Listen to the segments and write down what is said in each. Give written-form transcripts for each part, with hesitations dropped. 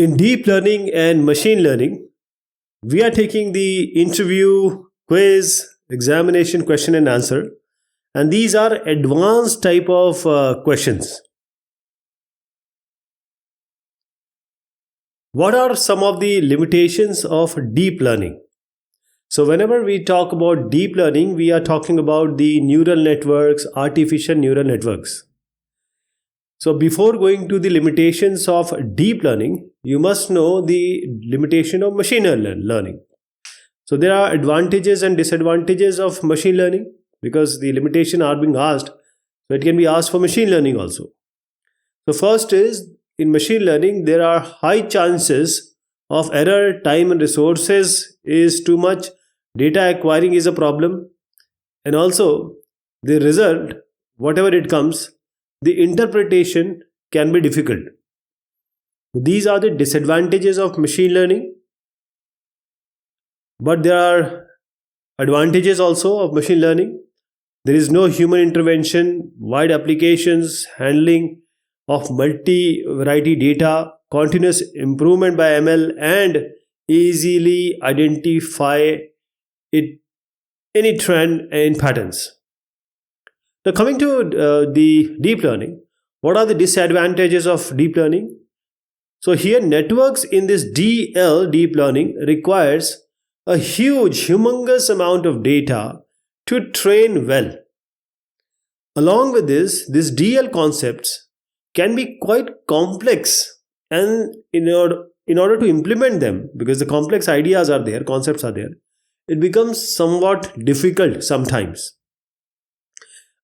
In deep learning and machine learning, we are taking the interview, quiz, examination, question and answer, and these are advanced type of questions. What are some of the limitations of deep learning? So, whenever we talk about deep learning, we are talking about the neural networks, artificial neural networks. So, before going to the limitations of deep learning, you must know the limitation of machine learning. So, there are advantages and disadvantages of machine learning because the limitation are being asked. So, it can be asked for machine learning also. So, first is in machine learning, there are high chances of error, time and resources is too much, data acquiring is a problem, and also the result, whatever it comes, the interpretation can be difficult. These are the disadvantages of machine learning, but there are advantages also of machine learning. There is no human intervention, wide applications, handling of multi-variety data, continuous improvement by ML, and easily identify any trend and patterns. Now, coming to the deep learning, what are the disadvantages of deep learning? So here, networks in this DL, deep learning, requires a huge, humongous amount of data to train well. Along with this DL concepts can be quite complex, and in order to implement them, because the complex ideas are there, concepts are there, it becomes somewhat difficult sometimes.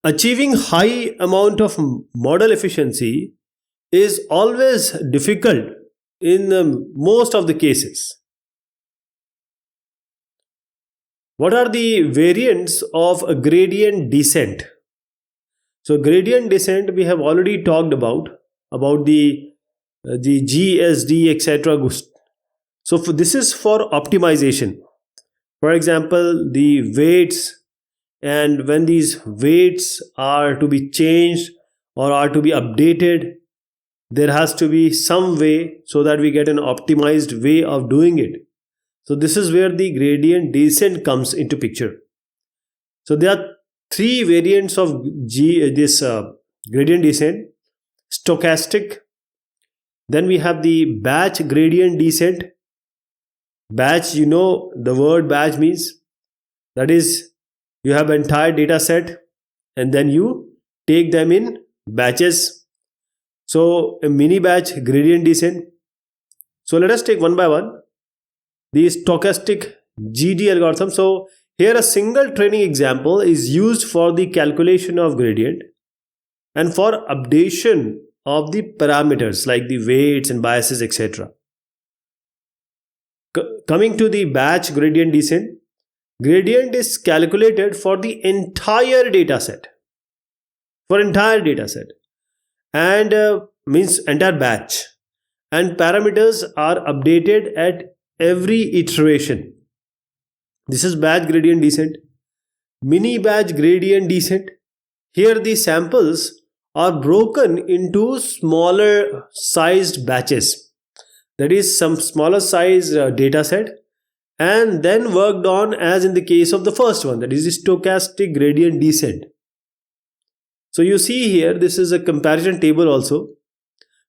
Achieving high amount of model efficiency is always difficult in most of the cases. What are the variants of a gradient descent? So gradient descent we have already talked about the GSD etc. So this is for optimization. For example, the weights, and when these weights are to be changed or are to be updated, there has to be some way so that we get an optimized way of doing it. So this is where the gradient descent comes into picture. So there are three variants of this gradient descent: stochastic, then we have the batch gradient descent. Batch, you know the word batch means, that is, you have entire data set and then you take them in batches. So a mini batch gradient descent. So let us take one by one the stochastic GD algorithm. So here a single training example is used for the calculation of gradient and for updation of the parameters like the weights and biases etc. Coming to the batch gradient descent, gradient is calculated for the entire data set, and means entire batch, and parameters are updated at every iteration. This is batch gradient descent. Mini batch gradient descent, here the samples are broken into smaller sized batches, that is some smaller size data set, and then worked on as in the case of the first one, that is the stochastic gradient descent. So you see here, this is a comparison table also,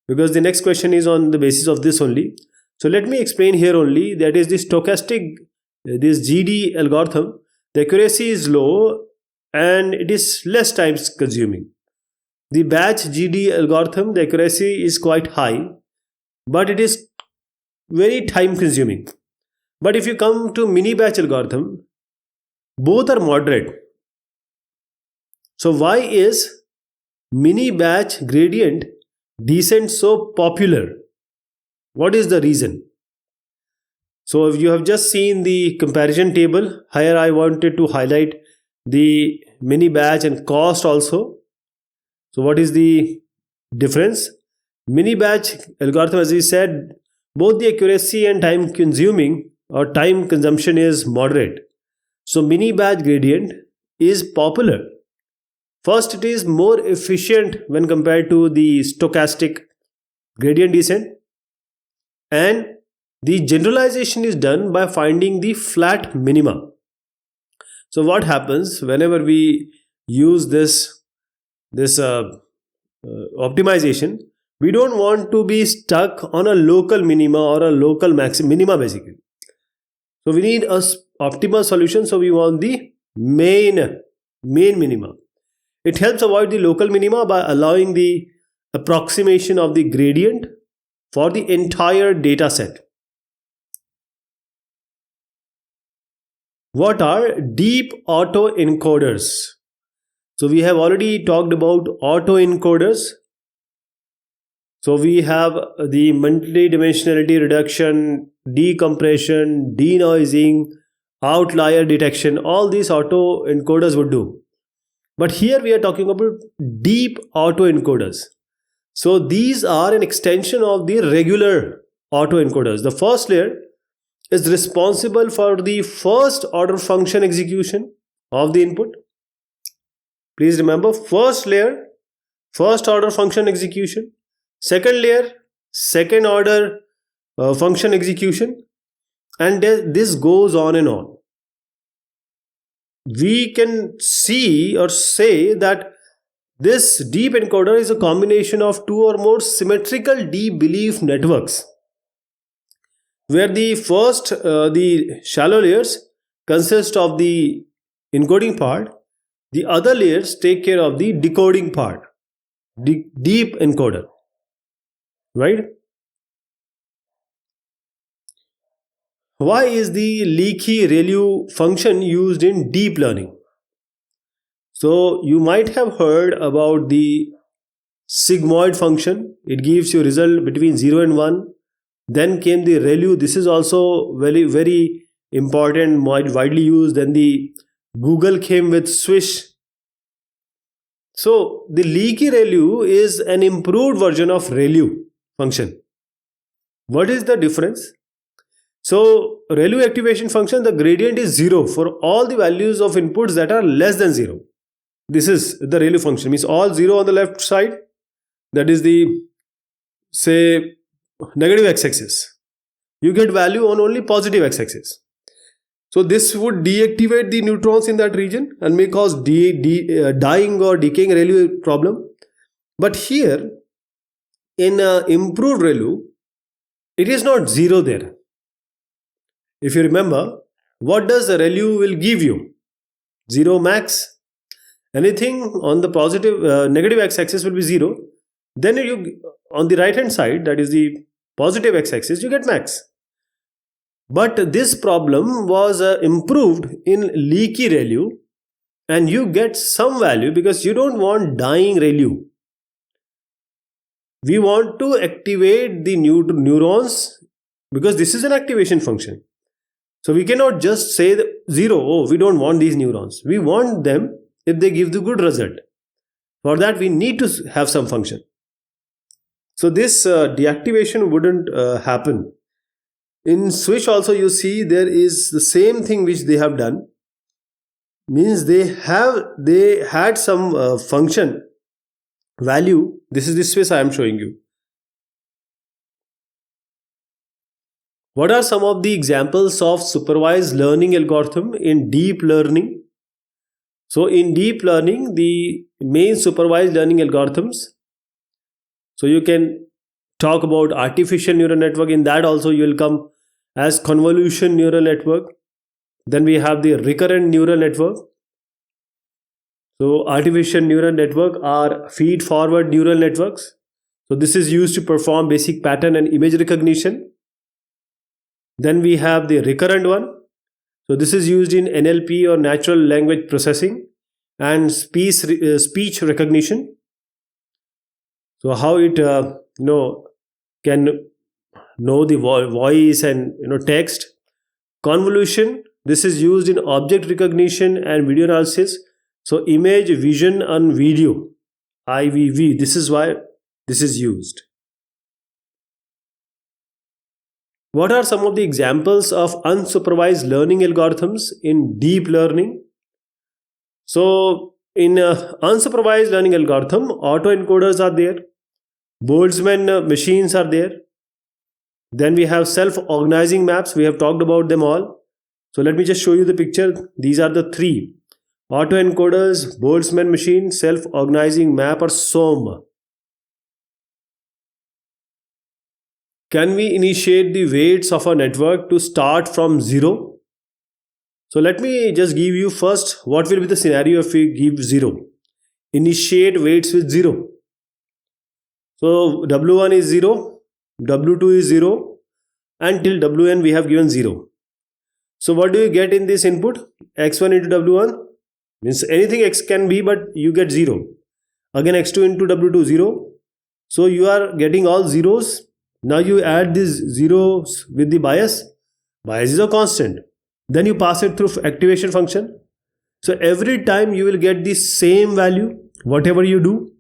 because the next question is on the basis of this only. So let me explain here only, that is the stochastic, this GD algorithm, the accuracy is low and it is less time consuming. The batch GD algorithm, the accuracy is quite high, but it is very time consuming. But if you come to mini batch algorithm, both are moderate. So why is mini batch gradient descent so popular? What is the reason? So if you have just seen the comparison table, here I wanted to highlight the mini batch and cost also. So what is the difference? Mini batch algorithm, as we said, both the accuracy and time consuming or time consumption is moderate. So mini batch gradient is popular. First, it is more efficient when compared to the stochastic gradient descent. and the generalization is done by finding the flat minima. So what happens whenever we use this optimization? We don't want to be stuck on a local minima or a local minima basically. So we need a optimal solution. So we want the main minima. It helps avoid the local minima by allowing the approximation of the gradient for the entire data set. What are deep autoencoders? So we have already talked about autoencoders. So we have the multidimensionality reduction, decompression, denoising, outlier detection. All these autoencoders would do. But here we are talking about deep autoencoders. So these are an extension of the regular autoencoders. The first layer is responsible for the first order function execution of the input. Please remember, first layer, first order function execution. Second layer, second order function execution, and this goes on and on. We can see or say that this deep encoder is a combination of two or more symmetrical deep belief networks, where the first, the shallow layers consist of the encoding part, the other layers take care of the decoding part, deep encoder. Right? Why is the leaky ReLU function used in deep learning? So you might have heard about the sigmoid function. It gives you result between 0 and 1. Then came the ReLU. This is also very, very important, widely used. Then the Google came with Swish. So the leaky ReLU is an improved version of ReLU function. What is the difference? So ReLU activation function, the gradient is 0 for all the values of inputs that are less than 0. This is the ReLU function, means all 0 on the left side, that is the, say, negative x-axis. You get value on only positive x-axis. So this would deactivate the neutrons in that region and may cause dying or decaying ReLU problem. But here, in improved ReLU, it is not 0 there. If you remember, what does the ReLU will give you? 0 max. Anything on the positive, negative x-axis will be 0. Then you, on the right hand side, that is the positive x-axis, you get max. But this problem was improved in leaky ReLU, and you get some value because you don't want dying ReLU. We want to activate the neurons because this is an activation function. So we cannot just say 0, oh, we don't want these neurons. We want them if they give the good result. For that, we need to have some function. So this deactivation wouldn't happen. In Swish also you see there is the same thing which they have done. Means they had some function value. This is the Swish I am showing you. What are some of the examples of supervised learning algorithm in deep learning? So in deep learning, the main supervised learning algorithms. So you can talk about artificial neural network. In that also you will come as convolution neural network. Then we have the recurrent neural network. So artificial neural network are feed forward neural networks. So this is used to perform basic pattern and image recognition. Then we have the recurrent one. So this is used in NLP or natural language processing and speech recognition. So how it can know the voice and text. Convolution, this is used in object recognition and video analysis. So image, vision and video, IVV, this is why this is used. What are some of the examples of unsupervised learning algorithms in deep learning? So in unsupervised learning algorithm, autoencoders are there, Boltzmann machines are there. Then we have self-organizing maps. We have talked about them all. So let me just show you the picture. These are the three: autoencoders, Boltzmann machine, self-organizing map, or SOM. Can we initiate the weights of a network to start from zero? So let me just give you first what will be the scenario if we give 0. Initiate weights with 0. So W1 is 0, W2 is 0, and till Wn we have given 0. So what do you get in this input? X1 into W1 means anything X can be, but you get 0. Again X2 into W2, 0. So you are getting all zeros. Now you add these zeros with the bias. Bias is a constant. Then you pass it through activation function. So every time you will get the same value, whatever you do.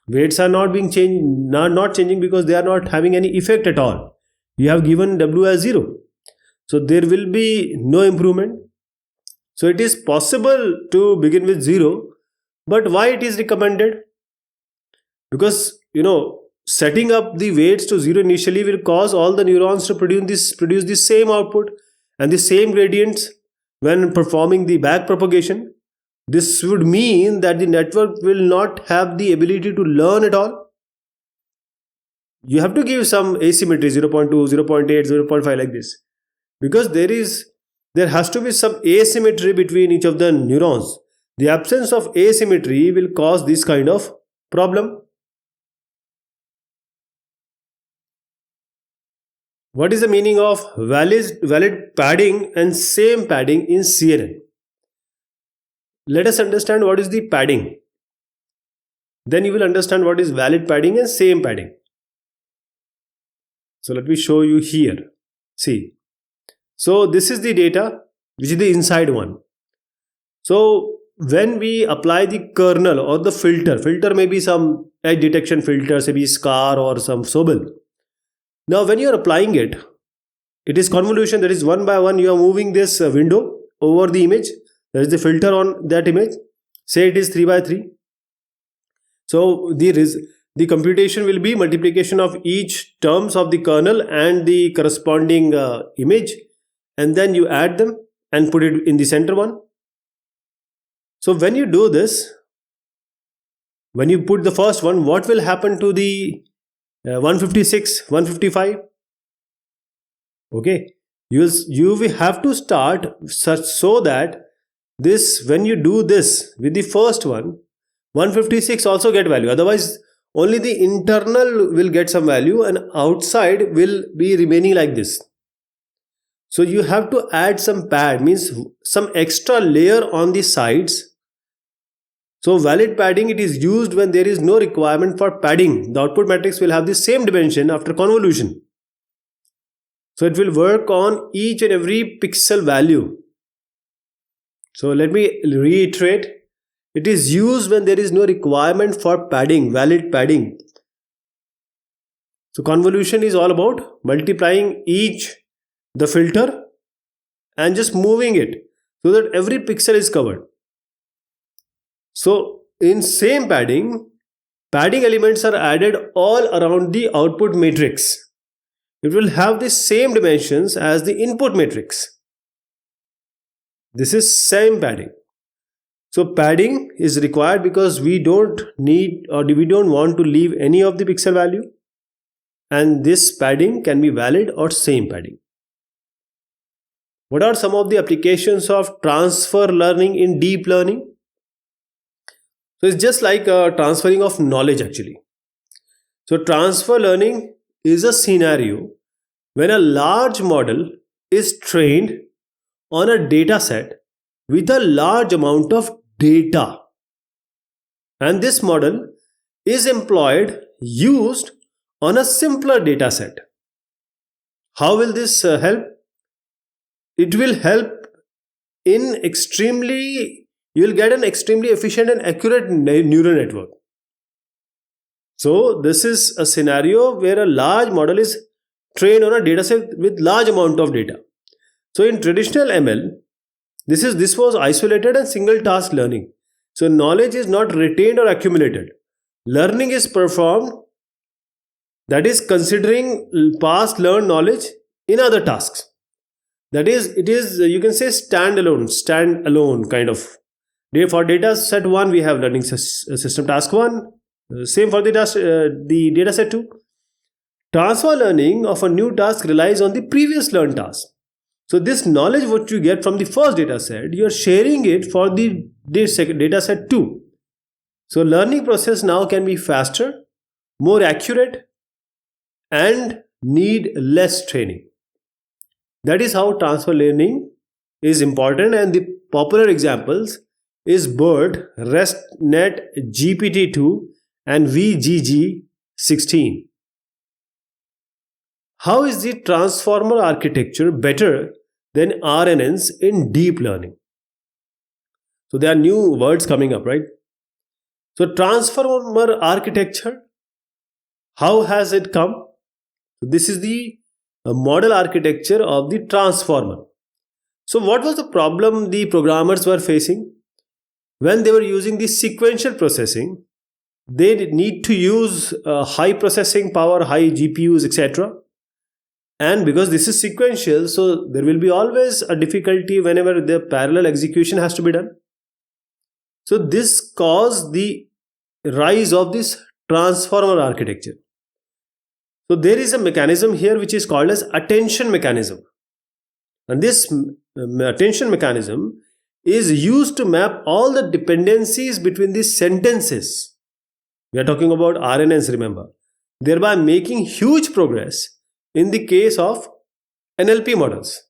Weights are not being changed, not changing because they are not having any effect at all. You have given W as 0. So there will be no improvement. So it is possible to begin with 0, but why it is recommended? Because setting up the weights to 0 initially will cause all the neurons to produce the same output and the same gradients when performing the back propagation. This would mean that the network will not have the ability to learn at all. You have to give some asymmetry, 0.2, 0.8, 0.5 like this, because there has to be some asymmetry between each of the neurons. The absence of asymmetry will cause this kind of problem. What is the meaning of valid padding and same padding in CNN? Let us understand what is the padding. Then you will understand what is valid padding and same padding. So let me show you here. See. So this is the data, which is the inside one. So when we apply the kernel or the filter may be some edge detection filter, maybe SCAR or some Sobel. Now when you are applying it, it is convolution, that is one by one you are moving this window over the image. There is the filter on that image. Say it is 3 by 3. So the computation will be multiplication of each terms of the kernel and the corresponding image, and then you add them and put it in the center one. So when you do this, when you put the first one, what will happen to the 156, 155? Okay, you will have to start such so that this, when you do this with the first one, 156 also get value. Otherwise, only the internal will get some value and outside will be remaining like this. So you have to add some pad, means some extra layer on the sides. So valid padding, it is used when there is no requirement for padding. The output matrix will have the same dimension after convolution. So it will work on each and every pixel value. So let me reiterate. It is used when there is no requirement for padding, valid padding. So convolution is all about multiplying the filter and just moving it so that every pixel is covered. So in same padding elements are added all around the output matrix. It will have the same dimensions as the input matrix. This is same padding. So padding is required because we don't need or we don't want to leave any of the pixel value, and this padding can be valid or same padding. What are some of the applications of transfer learning in deep learning? So it's just like transferring of knowledge actually. So transfer learning is a scenario when a large model is trained on a data set with a large amount of data, and this model is used on a simpler data set. How will this help? It will help in you will get an extremely efficient and accurate neural network. So this is a scenario where a large model is trained on a data set with large amount of data. So in traditional ML, this was isolated and single task learning. So knowledge is not retained or accumulated. Learning is performed That is considering past learned knowledge in other tasks. That is, it is, you can say, standalone kind of. For data set 1, we have learning system task 1. Same for the data set 2. Transfer learning of a new task relies on the previous learned task. So this knowledge what you get from the first data set, you are sharing it for the data set 2. So learning process now can be faster, more accurate, and need less training. That is how transfer learning is important, and the popular examples is BERT, ResNet, GPT-2 and VGG16. How is the transformer architecture better than RNNs in deep learning? So there are new words coming up, right? So transformer architecture, how has it come? This is the model architecture of the transformer. So what was the problem the programmers were facing? When they were using the sequential processing, they need to use high processing power, high GPUs, etc. And because this is sequential, so there will be always a difficulty whenever the parallel execution has to be done. So this caused the rise of this transformer architecture. So there is a mechanism here which is called as attention mechanism. And this attention mechanism is used to map all the dependencies between the sentences. We are talking about RNNs, remember. Thereby making huge progress in the case of NLP models.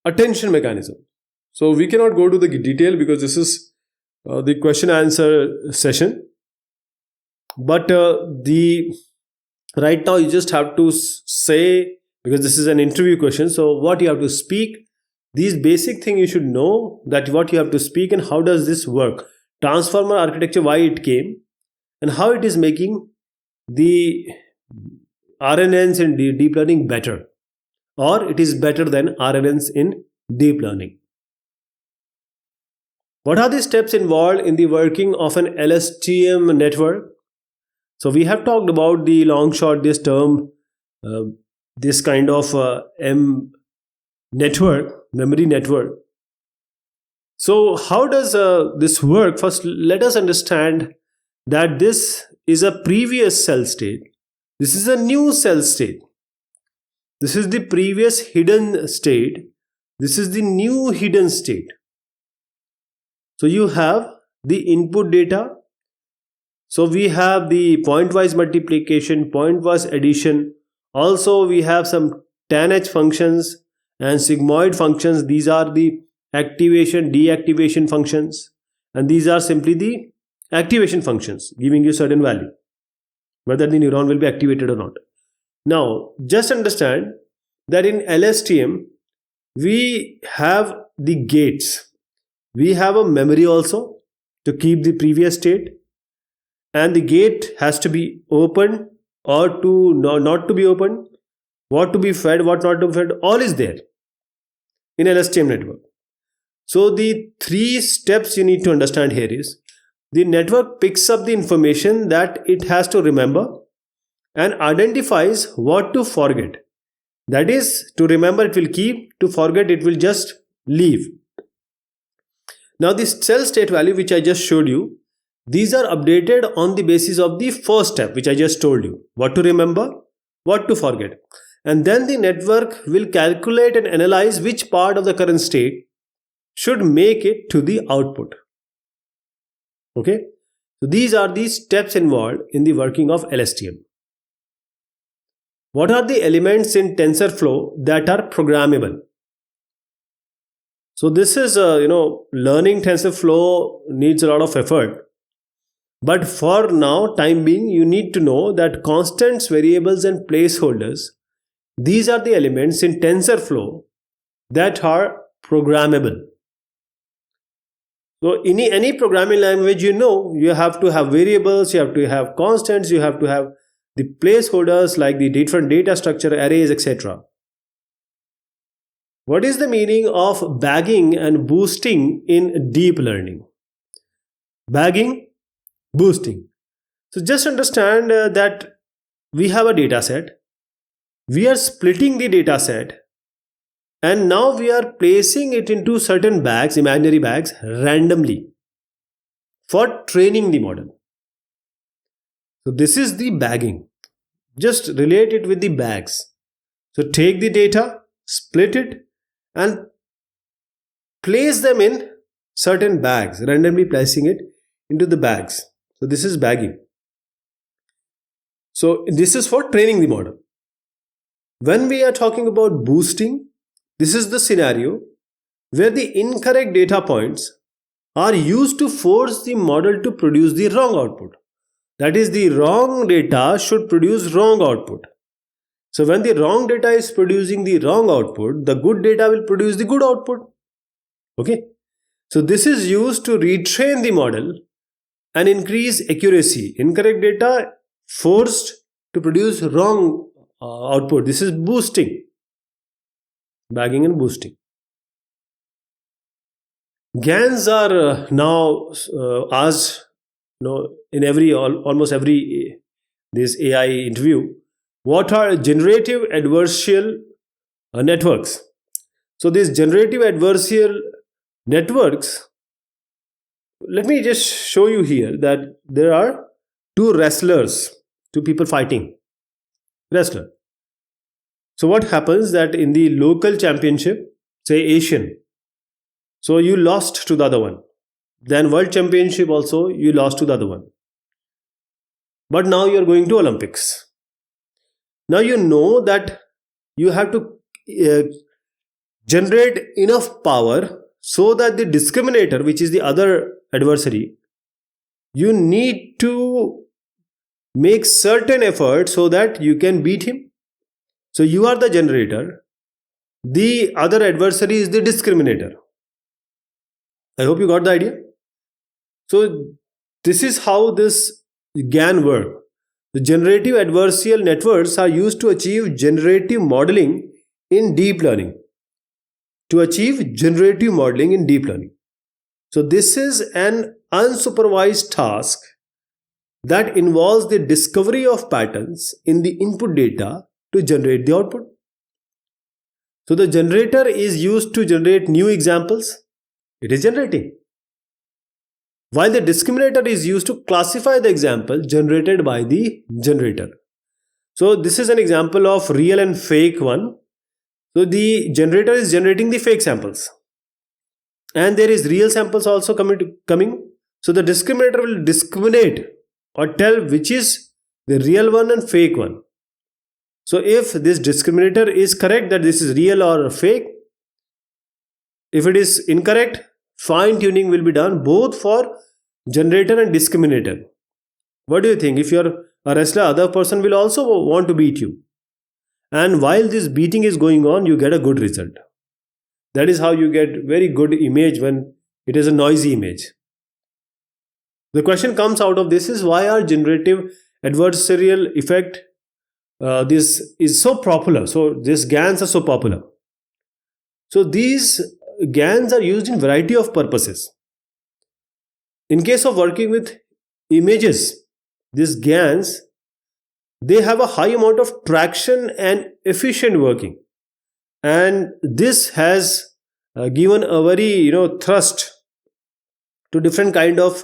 Attention mechanism. So we cannot go to the detail because this is the question answer session. But right now you just have to say, because this is an interview question, so what you have to speak, these basic things you should know, that what you have to speak and how does this work. Transformer architecture, why it came and how it is making the RNNs in deep learning better, or it is better than RNNs in deep learning. What are the steps involved in the working of an LSTM network? So we have talked about the long shot, this term, this kind of network, memory network. So how does this work? First, let us understand that this is a previous cell state. This is a new cell state. This is the previous hidden state. This is the new hidden state. So you have the input data. So we have the pointwise multiplication, pointwise addition. Also we have some tanh functions and sigmoid functions. These are the activation, deactivation functions. And these are simply the activation functions giving you certain value, whether the neuron will be activated or not. Now, just understand that in LSTM, we have the gates. We have a memory also to keep the previous state. And the gate has to be open or to not to be open. What to be fed, what not to be fed, all is there in LSTM network. So the 3 steps you need to understand here is, the network picks up the information that it has to remember and identifies what to forget. That is, to remember it will keep, to forget it will just leave. Now this cell state value which I just showed you, these are updated on the basis of the first step which I just told you. What to remember, what to forget. And then the network will calculate and analyze which part of the current state should make it to the output. Okay, so these are the steps involved in the working of LSTM. What are the elements in TensorFlow that are programmable? So this is, learning TensorFlow needs a lot of effort. But for now, time being, you need to know that constants, variables and placeholders, these are the elements in TensorFlow that are programmable. So in any programming language, you have to have variables, you have to have constants, you have to have the placeholders like the different data structure, arrays, etc. What is the meaning of bagging and boosting in deep learning? Bagging, boosting. So just understand that we have a data set, we are splitting the data set, and now we are placing it into certain bags, imaginary bags, randomly for training the model. So this is the bagging. Just relate it with the bags. So take the data, split it, and place them in certain bags, randomly placing it into the bags. So this is bagging. So this is for training the model. When we are talking about boosting, this is the scenario where the incorrect data points are used to force the model to produce the wrong output. That is, the wrong data should produce wrong output. So when the wrong data is producing the wrong output, the good data will produce the good output. Okay. So this is used to retrain the model and increase accuracy. Incorrect data forced to produce wrong output. This is boosting. Bagging and boosting. GANs are now asked, in almost every this AI interview, what are generative adversarial networks? So these generative adversarial networks, let me just show you here that there are two people fighting. Wrestler. So what happens that in the local championship, say Asian, so you lost to the other one. Then World Championship also you lost to the other one. But now you are going to Olympics. Now you know that you have to generate enough power so that the discriminator, which is the other adversary, you need to make certain effort so that you can beat him. So you are the generator. The other adversary is the discriminator. I hope you got the idea. So this is how this GAN works. The generative adversarial networks are used to achieve generative modeling in deep learning. So this is an unsupervised task that involves the discovery of patterns in the input data to generate the output. So the generator is used to generate new examples. It is generating. While the discriminator is used to classify the example generated by the generator. So this is an example of real and fake one. So the generator is generating the fake samples. And there is real samples also coming. So the discriminator will discriminate or tell which is the real one and fake one. So if this discriminator is correct that this is real or fake, if it is incorrect, fine tuning will be done both for generator and discriminator. What do you think? If you are a wrestler, other person will also want to beat you. And while this beating is going on, you get a good result. That is how you get very good image when it is a noisy image. The question comes out of this is why are generative adversarial effect this is so popular. So these GANs are so popular. So these GANs are used in variety of purposes. In case of working with images, these GANs, they have a high amount of traction and efficient working. And this has given a very thrust to different kind of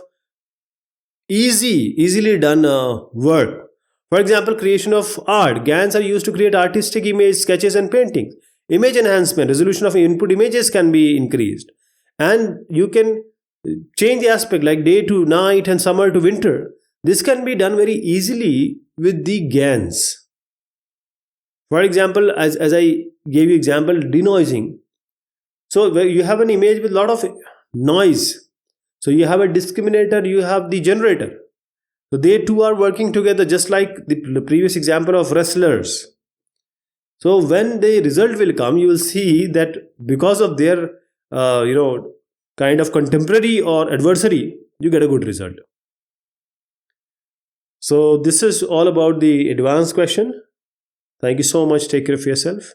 easily done work. For example, creation of art. GANs are used to create artistic image, sketches and paintings. Image enhancement, resolution of input images can be increased. And you can change the aspect like day to night and summer to winter. This can be done very easily with the GANs. For example, as I gave you example, denoising. So where you have an image with a lot of noise. So you have a discriminator, you have the generator. So they two are working together just like the previous example of wrestlers. So when the result will come, you will see that because of their kind of contemporary or adversary, you get a good result. So this is all about the advanced question. Thank you so much. Take care of yourself.